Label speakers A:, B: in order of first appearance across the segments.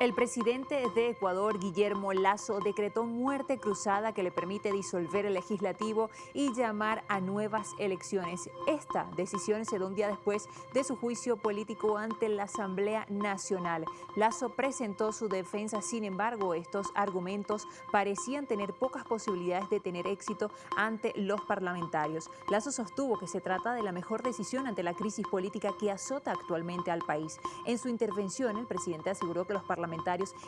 A: El presidente de Ecuador, Guillermo Lasso, decretó muerte cruzada que le permite disolver el legislativo y llamar a nuevas elecciones. Esta decisión se da un día después de su juicio político ante la Asamblea Nacional. Lasso presentó su defensa, sin embargo, estos argumentos parecían tener pocas posibilidades de tener éxito ante los parlamentarios. Lasso sostuvo que se trata de la mejor decisión ante la crisis política que azota actualmente al país. En su intervención, el presidente aseguró que los parlamentarios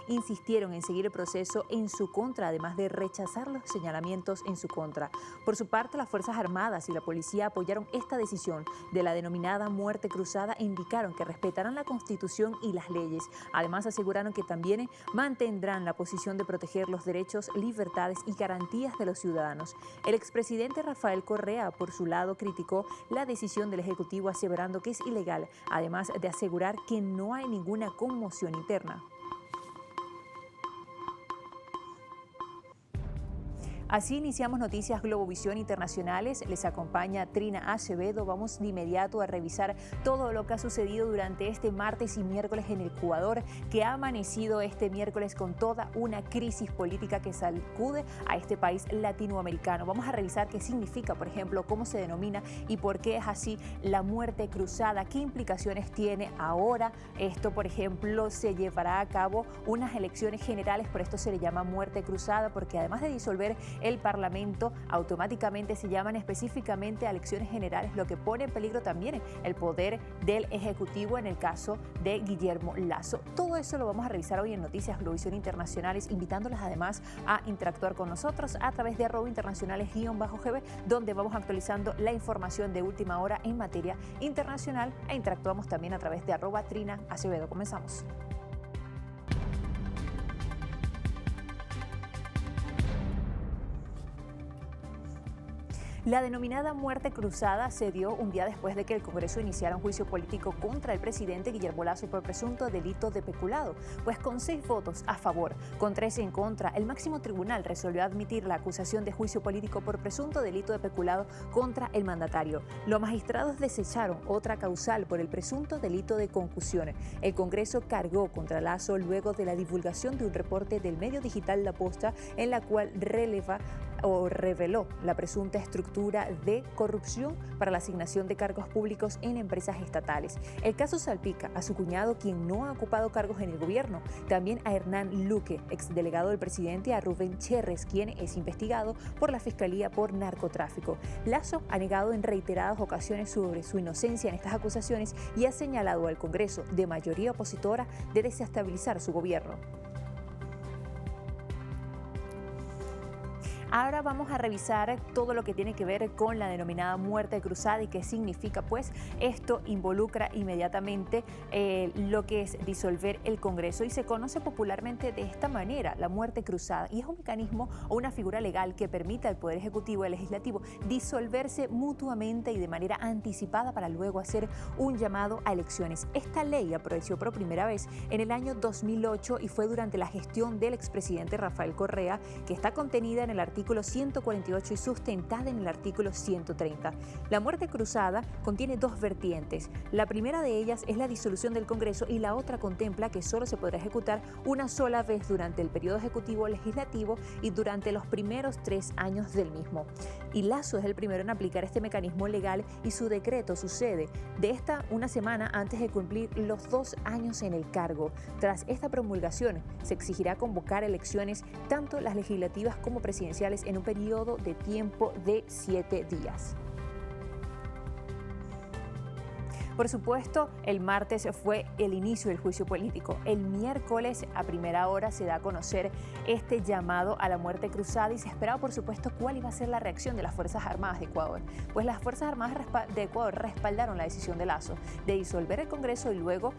A: insistieron en seguir el proceso en su contra, además de rechazar los señalamientos en su contra. Por su parte, las Fuerzas Armadas y la policía apoyaron esta decisión de la denominada muerte cruzada e indicaron que respetarán la Constitución y las leyes. Además, aseguraron que también mantendrán la posición de proteger los derechos, libertades y garantías de los ciudadanos. El expresidente Rafael Correa, por su lado, criticó la decisión del Ejecutivo, aseverando que es ilegal, además de asegurar que no hay ninguna conmoción interna. Así iniciamos Noticias Globovisión Internacionales. Les acompaña Trina Acevedo. Vamos de inmediato a revisar todo lo que ha sucedido durante este martes y miércoles en Ecuador, que ha amanecido este miércoles con toda una crisis política que sacude a este país latinoamericano. Vamos a revisar qué significa, por ejemplo, cómo se denomina y por qué es así la muerte cruzada, qué implicaciones tiene ahora. Esto, por ejemplo, se llevará a cabo unas elecciones generales, por esto se le llama muerte cruzada, porque además de disolver el Parlamento, automáticamente se llaman específicamente a elecciones generales, lo que pone en peligro también el poder del Ejecutivo en el caso de Guillermo Lasso. Todo eso lo vamos a revisar hoy en Noticias Globovisión Internacionales, invitándolas además a interactuar con nosotros a través de @internacionales_GB, donde vamos actualizando la información de última hora en materia internacional e interactuamos también a través de @Trina Acevedo. Comenzamos. La denominada muerte cruzada se dio un día después de que el Congreso iniciara un juicio político contra el presidente Guillermo Lasso por presunto delito de peculado. Pues con 6 votos a favor, con 3 en contra, el máximo tribunal resolvió admitir la acusación de juicio político por presunto delito de peculado contra el mandatario. Los magistrados desecharon otra causal por el presunto delito de concusión. El Congreso cargó contra Lasso luego de la divulgación de un reporte del medio digital La Posta, en la cual reveló la presunta estructura de corrupción para la asignación de cargos públicos en empresas estatales. El caso salpica a su cuñado, quien no ha ocupado cargos en el gobierno, también a Hernán Luque, exdelegado del presidente, y a Rubén Cherres, quien es investigado por la Fiscalía por narcotráfico. Lasso ha negado en reiteradas ocasiones sobre su inocencia en estas acusaciones y ha señalado al Congreso, de mayoría opositora, de desestabilizar su gobierno. Ahora vamos a revisar todo lo que tiene que ver con la denominada muerte cruzada y qué significa, pues esto involucra inmediatamente lo que es disolver el Congreso y se conoce popularmente de esta manera, la muerte cruzada, y es un mecanismo o una figura legal que permite al Poder Ejecutivo y al Legislativo disolverse mutuamente y de manera anticipada para luego hacer un llamado a elecciones. Esta ley apareció por primera vez en el año 2008 y fue durante la gestión del expresidente Rafael Correa, que está contenida en el artículo 148 y sustentada en el artículo 130. La muerte cruzada contiene 2 vertientes. La primera de ellas es la disolución del Congreso y la otra contempla que solo se podrá ejecutar una sola vez durante el periodo ejecutivo legislativo y durante los primeros 3 años del mismo. Y Lasso es el primero en aplicar este mecanismo legal y su decreto sucede una semana antes de cumplir los 2 años en el cargo. Tras esta promulgación, se exigirá convocar elecciones, tanto las legislativas como presidenciales, en un periodo de tiempo de 7 días. Por supuesto, el martes fue el inicio del juicio político. El miércoles a primera hora se da a conocer este llamado a la muerte cruzada y se esperaba, por supuesto, cuál iba a ser la reacción de las Fuerzas Armadas de Ecuador. Pues las Fuerzas Armadas de Ecuador respaldaron la decisión de Lasso de disolver el Congreso y luego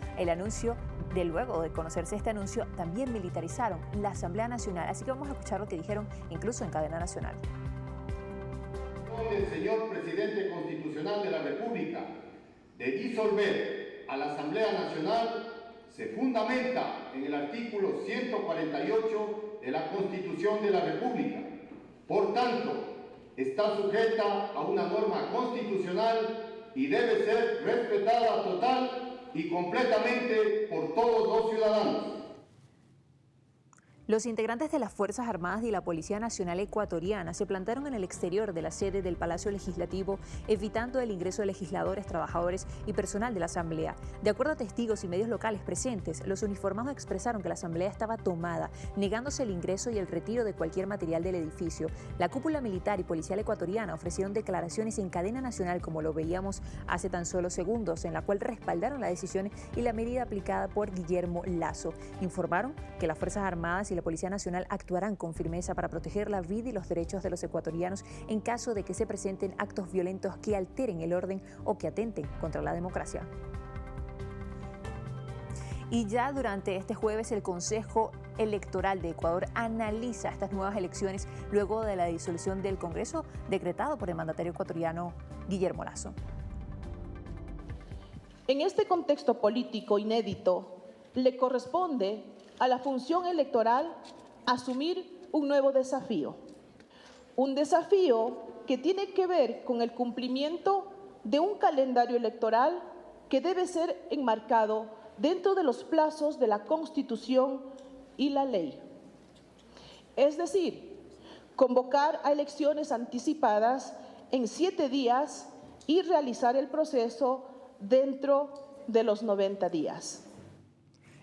A: luego de conocerse este anuncio, también militarizaron la Asamblea Nacional. Así que vamos a escuchar lo que dijeron incluso en cadena nacional.
B: El señor presidente constitucional de la República de disolver a la Asamblea Nacional se fundamenta en el artículo 148 de la Constitución de la República. Por tanto, está sujeta a una norma constitucional y debe ser respetada total y completamente por todos los ciudadanos.
A: Los integrantes de las Fuerzas Armadas y la Policía Nacional Ecuatoriana se plantaron en el exterior de la sede del Palacio Legislativo, evitando el ingreso de legisladores, trabajadores y personal de la Asamblea. De acuerdo a testigos y medios locales presentes, los uniformados expresaron que la Asamblea estaba tomada, negándose el ingreso y el retiro de cualquier material del edificio. La cúpula militar y policial ecuatoriana ofrecieron declaraciones en cadena nacional, como lo veíamos hace tan solo segundos, en la cual respaldaron la decisión y la medida aplicada por Guillermo Lasso. Informaron que las Fuerzas Armadas y la Policía Nacional actuarán con firmeza para proteger la vida y los derechos de los ecuatorianos en caso de que se presenten actos violentos que alteren el orden o que atenten contra la democracia. Y ya durante este jueves el Consejo Electoral de Ecuador analiza estas nuevas elecciones luego de la disolución del Congreso decretado por el mandatario ecuatoriano Guillermo Lasso.
C: En este contexto político inédito, le corresponde a la función electoral asumir un nuevo desafío. Un desafío que tiene que ver con el cumplimiento de un calendario electoral que debe ser enmarcado dentro de los plazos de la Constitución y la ley. Es decir, convocar a elecciones anticipadas en 7 días y realizar el proceso dentro de los 90 días.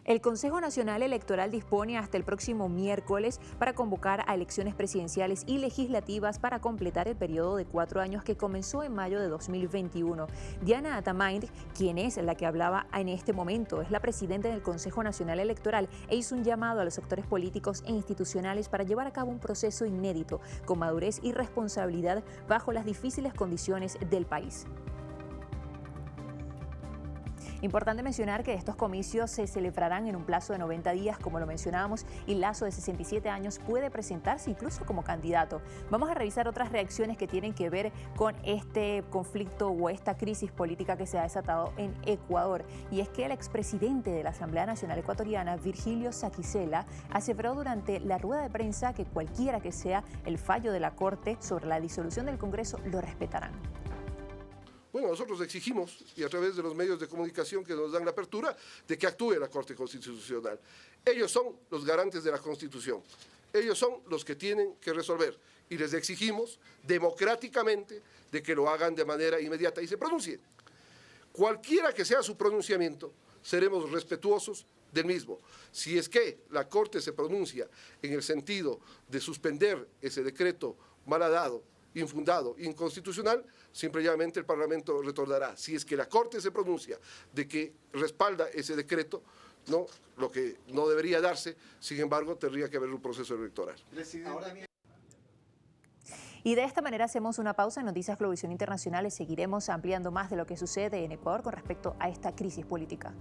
A: El Consejo Nacional Electoral dispone hasta el próximo miércoles para convocar a elecciones presidenciales y legislativas para completar el periodo de 4 años que comenzó en mayo de 2021. Diana Atamain, quien es la que hablaba en este momento, es la presidenta del Consejo Nacional Electoral e hizo un llamado a los sectores políticos e institucionales para llevar a cabo un proceso inédito, con madurez y responsabilidad bajo las difíciles condiciones del país. Importante mencionar que estos comicios se celebrarán en un plazo de 90 días, como lo mencionábamos, y Lasso, de 67 años, puede presentarse incluso como candidato. Vamos a revisar otras reacciones que tienen que ver con este conflicto o esta crisis política que se ha desatado en Ecuador. Y es que el expresidente de la Asamblea Nacional Ecuatoriana, Virgilio Saquicela, aseveró durante la rueda de prensa que cualquiera que sea el fallo de la Corte sobre la disolución del Congreso lo respetarán.
D: Bueno, nosotros exigimos, y a través de los medios de comunicación que nos dan la apertura, de que actúe la Corte Constitucional. Ellos son los garantes de la Constitución. Ellos son los que tienen que resolver. Y les exigimos democráticamente de que lo hagan de manera inmediata y se pronuncien. Cualquiera que sea su pronunciamiento, seremos respetuosos del mismo. Si es que la Corte se pronuncia en el sentido de suspender ese decreto malhadado, infundado, inconstitucional, simplemente el Parlamento retornará. Si es que la Corte se pronuncia de que respalda ese decreto, no, lo que no debería darse, sin embargo, tendría que haber un proceso electoral.
A: Y de esta manera hacemos una pausa en Noticias Globovisión Internacional y seguiremos ampliando más de lo que sucede en Ecuador con respecto a esta crisis política.